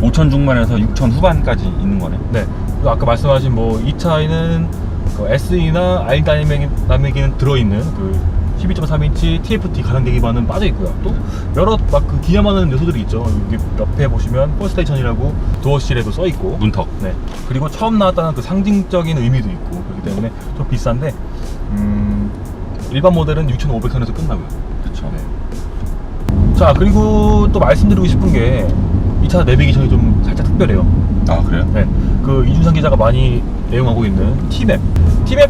5천 중반에서 6천 후반까지 있는 거네. 네. 그리고 아까 말씀하신 뭐 이 차에는 그 SE나 R 다이나믹에는 들어있는 그 12.3인치 TFT 가상대 기반은 빠져 있고요. 또 여러 막 그 기념하는 요소들이 있죠. 여기 옆에 보시면 퍼스테이션이라고 도어실에도 써 있고. 문턱. 네. 그리고 처음 나왔다는 그 상징적인 의미도 있고 그렇기 때문에 좀 비싼데 일반 모델은 6,500선에서 끝나고요. 그렇죠. 네. 자, 그리고 또 말씀드리고 싶은 게 이 차 내비게이션이 좀 살짝 특별해요. 아, 그래요? 네. 그 이준상 기자가 많이 애용하고 있는 T맵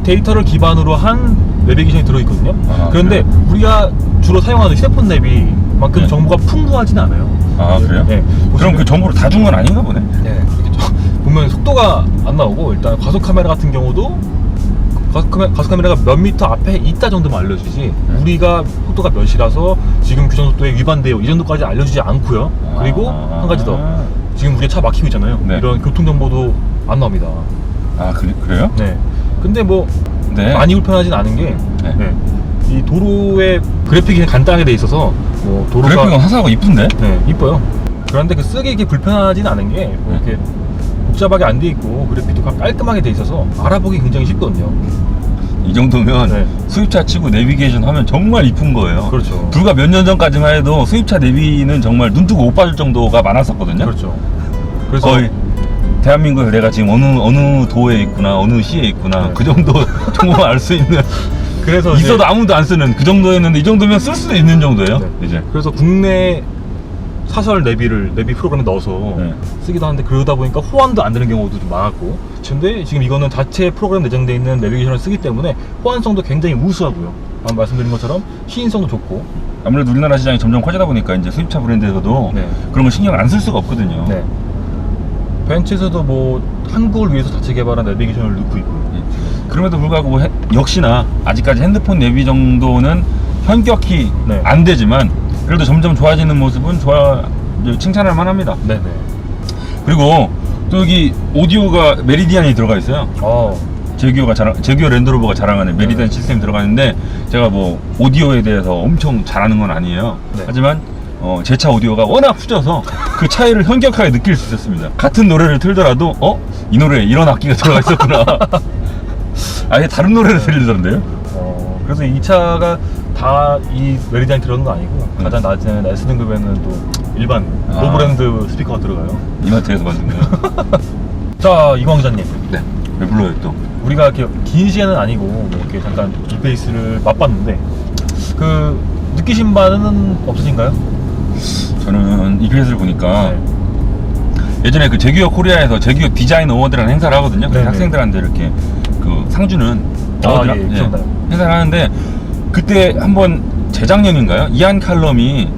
데이터를 기반으로 한 내비게이션이 들어있거든요. 그런데 그래요? 우리가 주로 사용하는 휴대폰 내비만큼 네. 정보가 풍부하진 않아요. 아, 그래요? 네. 그럼 그 정보를 다 준 건 아닌가 보네. 네, 그렇겠죠. 보면 속도가 안 나오고 일단 과속 카메라 같은 경우도 과속 카메라가 몇 미터 앞에 있다 정도만 알려주지 우리가 속도가 몇이라서 지금 규정 속도에 위반돼요 이 정도까지 알려주지 않고요. 그리고 한 가지 더, 지금 우리 차 막히고 있잖아요. 네. 이런 교통 정보도 안 나옵니다. 아, 그래요? 네. 근데 뭐 네. 많이 불편하진 않은 게 네. 네. 이 도로의 그래픽이 간단하게 돼 있어서 뭐 도로가 그래픽은 화사하고 이쁜데? 네, 이뻐요. 그런데 그 쓰기 이렇게 불편하진 않은 게 뭐 이렇게 복잡하게 안 돼 있고 그래픽도 깔끔하게 돼 있어서 알아보기 굉장히 쉽거든요. 이 정도면 네. 수입차 치고 내비게이션 하면 정말 이쁜 거예요. 그렇죠. 불과 몇 년 전까지만 해도 수입차 내비는 정말 눈 뜨고 못 봐줄 정도가 많았었거든요. 그렇죠. 그래서 거의 대한민국에 내가 지금 어느 도에 있구나, 어느 시에 있구나, 네. 그 정도 정보만 알 수 있는. 그래서 있어도 이제, 아무도 안 쓰는 그 정도였는데 이 정도면 쓸 수도 있는 정도예요. 네. 이제. 그래서 국내 사설 내비 프로그램에 넣어서 네. 쓰기도 하는데 그러다 보니까 호환도 안 되는 경우도 좀 많았고. 근데 지금 이거는 자체 프로그램 내장되어 있는 내비게이션을 쓰기 때문에 호환성도 굉장히 우수하고요. 방금 말씀드린 것처럼 시인성도 좋고. 아무래도 우리나라 시장이 점점 커지다 보니까 이제 수입차 브랜드에서도 네. 그런 거 신경 안 쓸 수가 없거든요. 네. 벤츠에서도 뭐 한국을 위해서 자체 개발한 내비게이션을 넣고 있고. 그럼에도 불구하고 역시나 아직까지 핸드폰 내비 정도는 현격히 네. 안 되지만 그래도 점점 좋아지는 모습은 칭찬할 만합니다. 네네. 그리고 또 여기 오디오가 메리디안이 들어가 있어요. 제규어 랜드로버가 자랑하는 메리디안 시스템이 들어가 있는데 제가 뭐 오디오에 대해서 엄청 잘하는 건 아니에요. 네. 하지만 제 차 오디오가 워낙 후져서 그 차이를 현격하게 느낄 수 있었습니다. 같은 노래를 틀더라도 이 노래에 이런 악기가 들어가 있었구나. 아예 다른 노래를 들리던데요. 그래서 이 차가 다 이 메리디안이 들어간 거 아니고 가장 낮은 S등급에는 또 일반 노브랜드 스피커가 들어가요. 이마트에서 만든 거예요. 자, 이광 기자님. 네. 왜 불러요 또? 우리가 이렇게 긴 시간은 아니고 뭐 이렇게 잠깐 EPS를 맛봤는데 그 느끼신 바는 없으신가요? 저는 EPS를 보니까 네. 예전에 그 제규어 코리아에서 제규어 디자인 어워드라는 행사를 하거든요. 네네. 학생들한테 이렇게 그 상 주는 예, 기억나요. 행사를 하는데 그때 한번 재작년인가요? 이안 칼럼이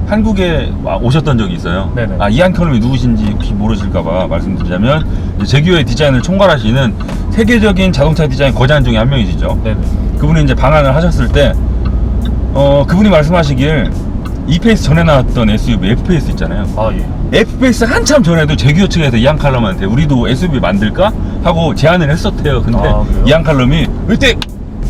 한국에 오셨던 적이 있어요. 네네. 이안 칼럼이 누구신지 혹시 모르실까봐 말씀드리자면 제규어의 디자인을 총괄하시는 세계적인 자동차 디자인 거장 중에 한 명이시죠. 네네. 그분이 이제 방한을 하셨을 때 그분이 말씀하시길 E-페이스 전에 나왔던 SUV F-페이스 있잖아요. 예. F-페이스 한참 전에도 제규어 측에서 이안 칼럼한테 우리도 SUV 만들까? 하고 제안을 했었대요. 근데 그래요? 이안 칼럼이 그때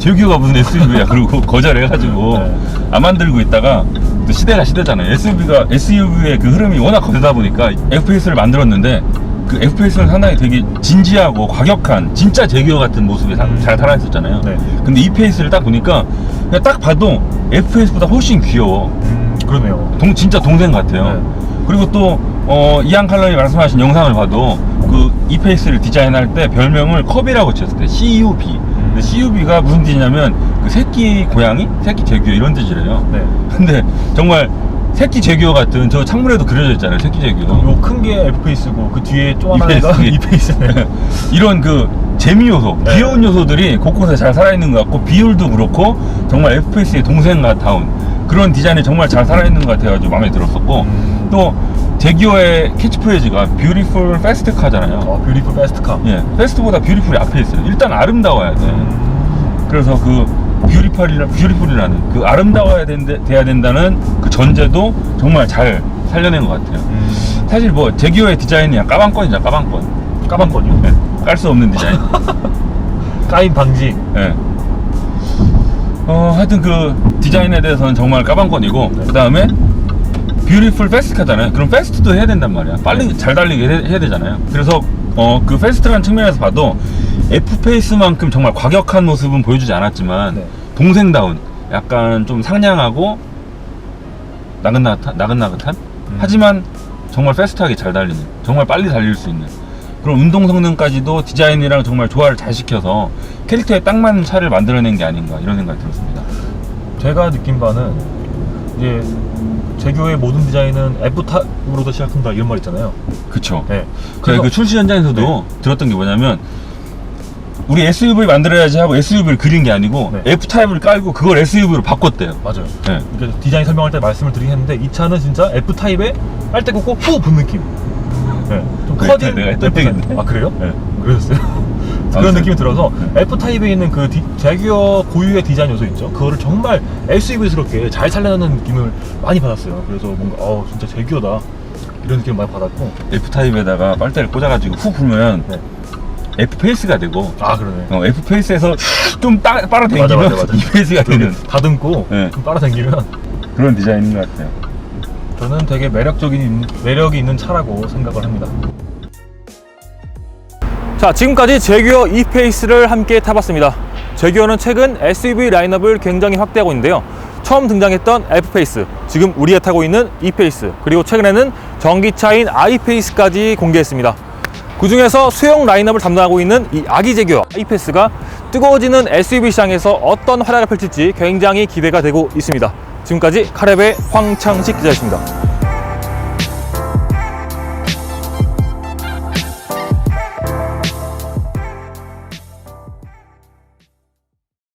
제규어가 무슨 SUV야 그러고 거절해가지고 네. 안 만들고 있다가 또 시대가 시대잖아요. SUV의 그 흐름이 워낙 거세다 보니까 FPS를 만들었는데 그 FPS는 상당히 되게 진지하고 과격한 진짜 제규어 같은 모습이 잘 살아있었잖아요. 네. 근데 이 페이스를 딱 보니까 그냥 딱 봐도 FPS보다 훨씬 귀여워. 그러네요. 진짜 동생 같아요. 네. 그리고 또 이안 칼럼이 말씀하신 영상을 봐도 그 이 페이스를 디자인할 때 별명을 컵이라고 지었을 때 CUB. 근데 CUB가 무슨 뜻이냐면 그 새끼 고양이, 새끼 제규어 이런 뜻이래요. 네. 근데 정말 새끼 제규어 같은 저 창문에도 그려져 있잖아요. 새끼 제규어. 요 큰 게 F페이스고 그 뒤에 조그만 애가 E페이스네. 이런 그 재미 요소, 네. 귀여운 요소들이 곳곳에 잘 살아있는 것 같고 비율도 그렇고 정말 F페이스의 동생 같아온 그런 디자인이 정말 잘 살아있는 것 같아가지고 마음에 들었었고 또 제규어의 캐치프레이즈가 Beautiful Fast Car잖아요. 뷰티풀 패스트카. 예, 패스트보다 뷰티풀이 앞에 있어요. 일단 아름다워야 돼. 그래서 그 뷰티풀이라는 그 아름다워야 돼야 된다는 그 전제도 정말 잘 살려낸 것 같아요. 사실 뭐 제규어의 디자인이 그냥 까방권이잖아, 까방권. 까방권이요? 네, 깔 수 없는 디자인. 까임 방지. 네. 하여튼 그 디자인에 대해서는 정말 까방권이고 그 다음에 뷰티풀 패스트카잖아요. 그럼 패스트도 해야 된단 말이야. 빨리 잘 달리게 해야 되잖아요. 그래서 그 패스트라는 측면에서 봐도 F페이스만큼 정말 과격한 모습은 보여주지 않았지만 네. 동생다운 약간 좀 상냥하고 나긋나긋한 하지만 정말 패스트하게 잘 달리는 정말 빨리 달릴 수 있는 그런 운동 성능까지도 디자인이랑 정말 조화를 잘 시켜서 캐릭터에 딱 맞는 차를 만들어낸 게 아닌가 이런 생각이 들었습니다. 제가 느낀 바는 이제 제규어의 모든 디자인은 F탑으로도 시작한다 이런 말 있잖아요. 그쵸. 네. 제가 그 출시 현장에서도 네. 들었던 게 뭐냐면 우리 SUV 만들어야지 하고 SUV를 그린 게 아니고 네. F타입을 깔고 그걸 SUV로 바꿨대요. 맞아요. 네. 그러니까 디자인 설명할 때 말씀을 드리긴 했는데 이 차는 진짜 F타입에 빨대 꽂고 후 분 느낌. 네. 좀 그래, 커진 내가 F타입. 했겠네. 아 그래요? 네. 그러셨어요? 그런 아무튼. 느낌이 들어서 네. F타입에 있는 그 제규어 고유의 디자인 요소 있죠? 그거를 정말 SUV스럽게 잘 살려내는 느낌을 많이 받았어요. 그래서 뭔가 진짜 제규어다 이런 느낌을 많이 받았고. F타입에다가 빨대를 꽂아가지고 후 불면 네. F페이스가 되고 아 그러네. F페이스에서 좀 빨아당기면 맞아. E페이스가 되는 다듬고 네. 좀 빨아당기면 그런 디자인인 것 같아요. 저는 되게 매력이 있는 차라고 생각을 합니다. 자, 지금까지 제규어 E페이스를 함께 타봤습니다. 제규어는 최근 SUV 라인업을 굉장히 확대하고 있는데요. 처음 등장했던 F페이스, 지금 우리가 타고 있는 E페이스, 그리고 최근에는 전기차인 I페이스까지 공개했습니다. 그 중에서 수용 라인업을 담당하고 있는 이 아기 제규어 I페이스가 뜨거워지는 SUV 시장에서 어떤 활약을 펼칠지 굉장히 기대가 되고 있습니다. 지금까지 카랩의 황창식 기자였습니다.